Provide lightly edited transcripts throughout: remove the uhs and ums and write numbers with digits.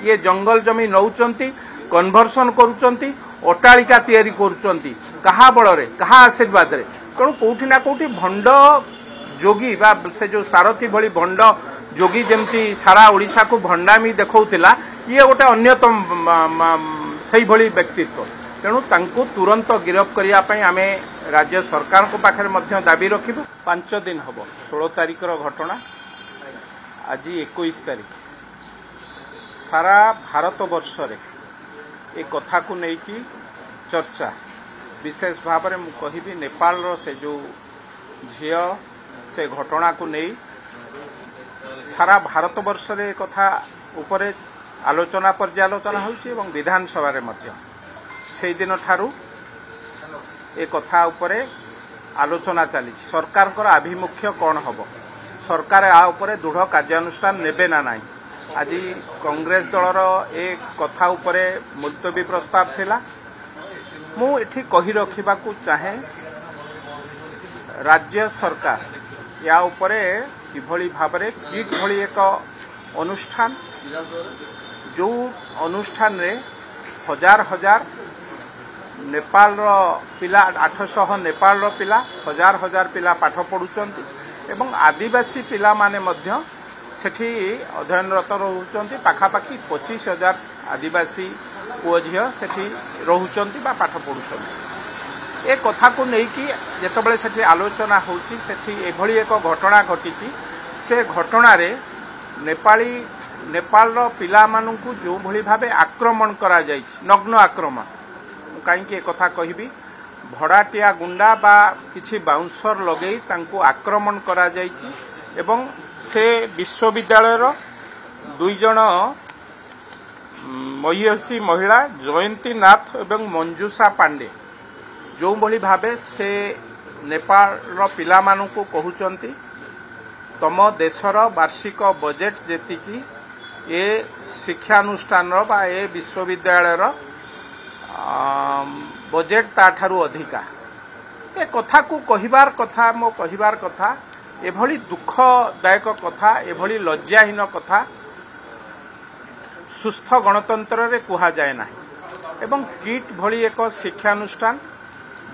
ये जंगल जमी नौचंती कन्वर्सन करूचंती अट्टालिका तैयारी करूचंती कहा बड़े कहा आशीर्वाद रे तेणु कोठी ना कोठी भंड जोगी बा से जो सारथी भली भंड जोगी जमती सारा ओडिशा को भंडामी देखौतिला ये गोटे अन्यतम सही भली व्यक्तित्व तेणु तांको तुरंत गिरफ करिया पई आमे राज्य सरकार को पाखरे मध्य दाबी रखिबु 5 दिन हबो 16 तारिख रो घटना आज 21 तारिख सारा भारत वर्ष रे ए कथा को नहीं कि चर्चा विशेष भाव में मु कहिबी नेपाल रो से जो झियो से घटना को नहीं सारा भारत वर्ष रे कथा उपरे आलोचना पर्यालोचना होउछि एवं विधानसभा रे मध्य से दिन ठारू ए कथा उपरे आलोचना चली सरकार को आभिमुख्य कौन हम सरकार आ उपरे दृढ़ कार्यानुष्ठान नेबे ना नहीं आज कांग्रेस दलर ए कथा उपरे मुलतवी प्रस्ताव थिला मु एठी कहि रखिबाकू चाहे राज्य सरकार या उपरे किभली भाबरे किट भली एक अनुष्ठान जो अनुष्ठान रे हजार हजार नेपाल रो पिला 800 नेपाल रो पिला हजार हजार पिला पाठ पढुचंती एवं आदिवासी पिला माने मध्य सेठी अध्ययनरत रहउचंती पाखापाखी 25,000 आदिवासी पुओ झियो सेठी रहउचंती बा पाठ पढुचंती ए कथा को नै कि जेतबेले सेठी आलोचना होउची सेठी एभली एक घटना घटिची से घटना रे नेपाल रो पिला माननकु जो भली भाबे आक्रमण करा जायछि नग्न आक्रमण कहीं कथा कहबी भड़ाटिया गुंडा बा किछि बाउंसर लगेई तांको आक्रमण करा जायछि एवं से विश्वविद्यालय रो 2 जण महिषी महिला जयंती नाथ एवं मंजूषा पांडे जो भली भाबे से नेपाल रो पिला मानकु कहउचंती तम देशर वार्षिक बजेट जेतिकी ए शिक्षानुष्ठान रो बा ए विश्वविद्यालय रो बजेट ताठारु अधिका ए कथा को कहिबार कथा मो कहिबार कथा एभली दुखदायक कथा एभली लज्जाहीन कथा सुस्थ गणतंत्र रे कुहा जाए ना एवं किट भली एक शिक्षानुष्ठान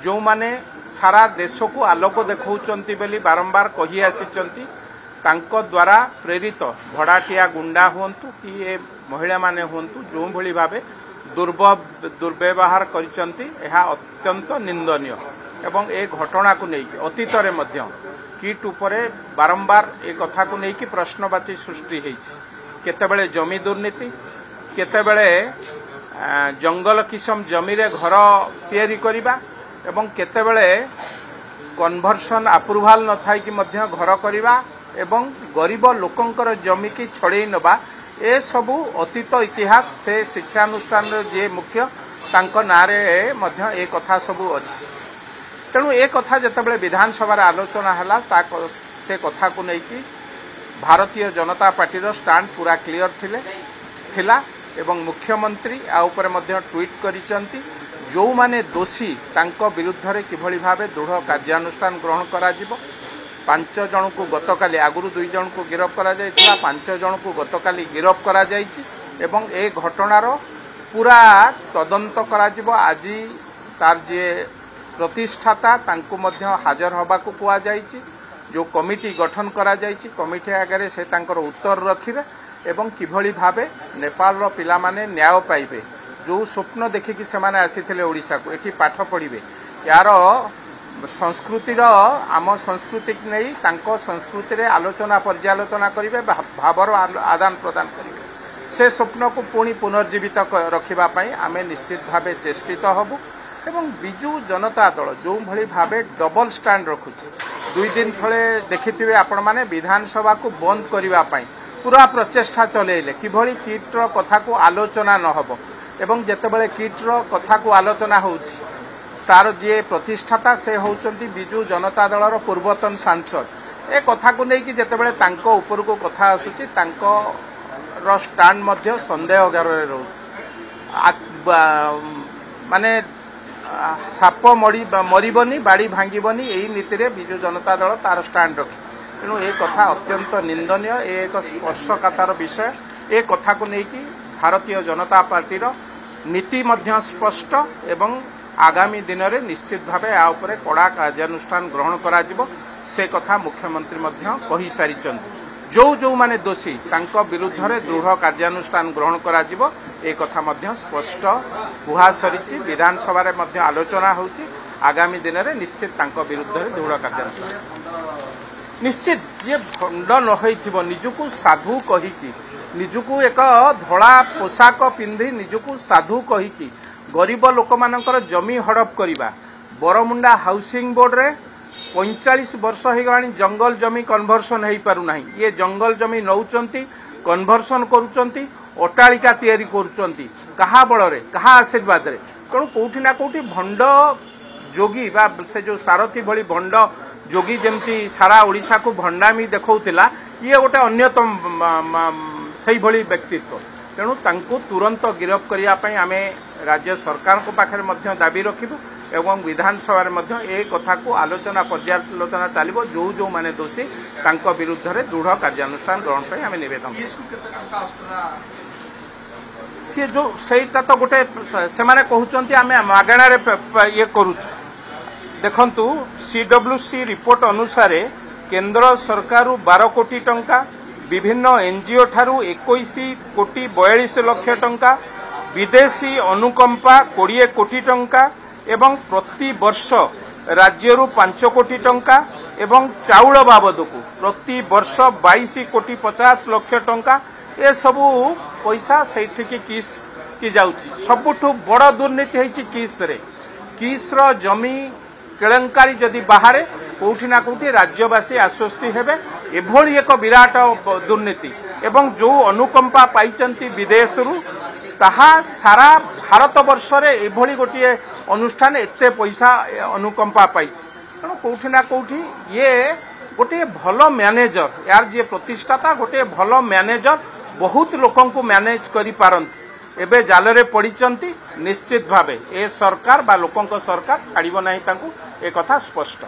जो माने सारा देश को आलोक देखौचंती बेली बारंबार कहि आसीचंती तांको द्वारा प्रेरित भड़ाटिया गुंडा हुंतु कि ए महिला माने हुंतु जो भली भाबे दुर्व्यवहार करिसंती एहा अत्यंत निंदनीय एवं ए घटना को नहीं अतीत रे मध्य किट उपरे बारंबार ए कथा को नहीं कि प्रश्नवाची सृष्टि होइछि केतेबेले जमी दुर्नीति केतेबेले जंगल किसम जमी रे घर तैयारी करिबा एवं केतेबेले कन्वर्सन अप्रूवल न थाई कि मध्य घर करिबा एवं गरीब लोकंकर जमी की छड़े नबा ए सबु अतीत इतिहास से शिक्षानुष्ठान जे मुख्य तांको नारे मध्य ए कथा सबु अछि तेणु ए कथा जतबेले विधानसभा रे आलोचना हला ता से कथा को नै कि भारतीय जनता पार्टी रो स्टैंड पूरा क्लियर थिला एवं मुख्यमंत्री आ ऊपर मध्य ट्वीट करिसंती जो माने दोषी तांको विरुद्ध रे किभली भाबे दृढ़ कार्यानुष्ठान ग्रहण करा जिवो 5 जन को गतकाली आगुरु 2 जन को गिरफ करा जायतिला 5 जन को गतकाली गिरफ करा जायछि एवं ए घटनार पूरा तदंत करा जिवो आज तार जे प्रतिष्ठाता तांको मध्य हाजर होबा को कुआ जायछि जो कमिटी गठन करा जायछि कमिटी आगे से तांकर उत्तर रखिबे एवं किभली भाबे नेपाल रो पिला माने न्याय पाइबे जो स्वप्न देखि कि से माने आसीथिले ओडिसा को एठी पाठ पढिबे यार संस्कृति आम संस्कृति नहीं तांको संस्कृति रे आलोचना पर्यालोचना करिवे भावर आदान प्रदान करिवे से स्वप्न को पुणी पुनर्जीवित रखिबा पई आमे निश्चित भावे चेष्टित हबु एवं बिजु जनता दल जो भली भावे डबल स्टैंड रखुछि 2 दिन थले देखिथिबे आपण माने विधानसभा को बंद करिबा पई पूरा प्रचेष्टा चलेइले किभली किट रो कथा को आलोचना न हबो एवं जेतेबेले किट रो कथा को आलोचना होउछि तार जे प्रतिष्ठाता से होउचंती बिजु जनता दलर पूर्वतन सांसद ए कथा को नै कि जेतेबेले तांको ऊपर को कथा आसुची तांको रो स्टैंड मध्य संदेह घर रे रहउछि माने साप मरिबनी बाड़ी भांगिबनी एही नीति रे बिजु जनता दल तार स्टैंड रखि तेणु ए कथा अत्यंत निंदनीय एक स्पर्शकातर विषय ए कथा को नै कि भारतीय जनता पार्टी नीति मध्य स्पष्ट एवं आगामी दिन में निश्चित भाव या उपरे कड़ा कार्यानुष्ठान ग्रहण करा जिवो से कथा मुख्यमंत्री मध्य कहि सारिचंती। जो जो माने दोषी तांको विरुद्ध रे दृढ़ कार्यानुष्ठान ग्रहण करा जिवो ए कथा मध्य स्पष्ट कुहा सरिछि। विधानसभा रे मध्य आलोचना होउछि। आगामी दिन में निश्चित तांको विरुद्ध रे दृढ़ कार्यानुष्ठान निश्चित जे भंड न होइथिबो निजुकु साधु कहिकी निजुकु एक धड़ा पोशाक पिंधि निजुकु साधु कहिकी गरीब लोक मानकर जमी हड़प करिबा बरमुंडा हाउसिंग बोर्ड रे 45 वर्ष हो गलानी जंगल जमी कन्वर्सन हो पारु नाही। ये जंगल जमी नौचंती कन्वर्सन करूचंती अट्टालिका तैयारी करूचंती कहा बल रे कहा आशीर्वाद रे। तेणु कोठी ना कोठी भंड जोगी बा से जो सारथी भली भंड जोगी जमती सारा ओडिशा को भंडामी देखौतिला ये गोटे अन्यतम सही भली व्यक्तित्व। तेणु तांको तुरंत गिरफ करिया पई आमे राज्य सरकार को पाखरे मध्य दाबी रखिबु एवं विधानसभा रे मध्य ए कथा को आलोचना पर्यालोचना चलिबो। जो जो माने दोषी तांको विरुद्ध रे दृढ़ कार्यानुष्ठान ग्रहण पई आमे निवेदन सी जो सेटा तो गोटे से माने कहउचंती आमे मागणा रे ये करूछु। देखंतु सीडब्ल्यूसी रिपोर्ट अनुसार केंद्र सरकार 12 कोटी टंका विभिन्न एनजीओ ठारू 21 कोटी 42 लाख टंका विदेशी अनुकंपा 20 कोटी टंका एवं प्रति वर्ष राज्यरू 5 कोटी टंका एवं चाउल बाबद को प्रति वर्ष 22 कोटी 50 लाख टंका ए सबू पैसा से किस की जाउची। सबुठु बड़ दुर्नीति है किस रो जमी केलेंकारी जदि बाहर कोठी ना कोठी राज्यवासी आश्वस्ति हेबे एभली एक विराट दुर्नीति एवं जो अनुकंपा पाइचंती विदेशरू ताहा सारा भारत वर्ष रे एभली गोटे अनुष्ठान एते पैसा अनुकंपा पाइछि। तेणु कोठी ना कोठी ये गोटे भल मैनेजर यार जे प्रतिष्ठाता गोटे भल मैनेजर बहुत लोकन को मैनेज करि पारंती एबे जालरे पड़िचंती। निश्चित भावे ए सरकार बा लोकन को सरकार छाड़िबो नाही तांकू ए कथा स्पष्ट।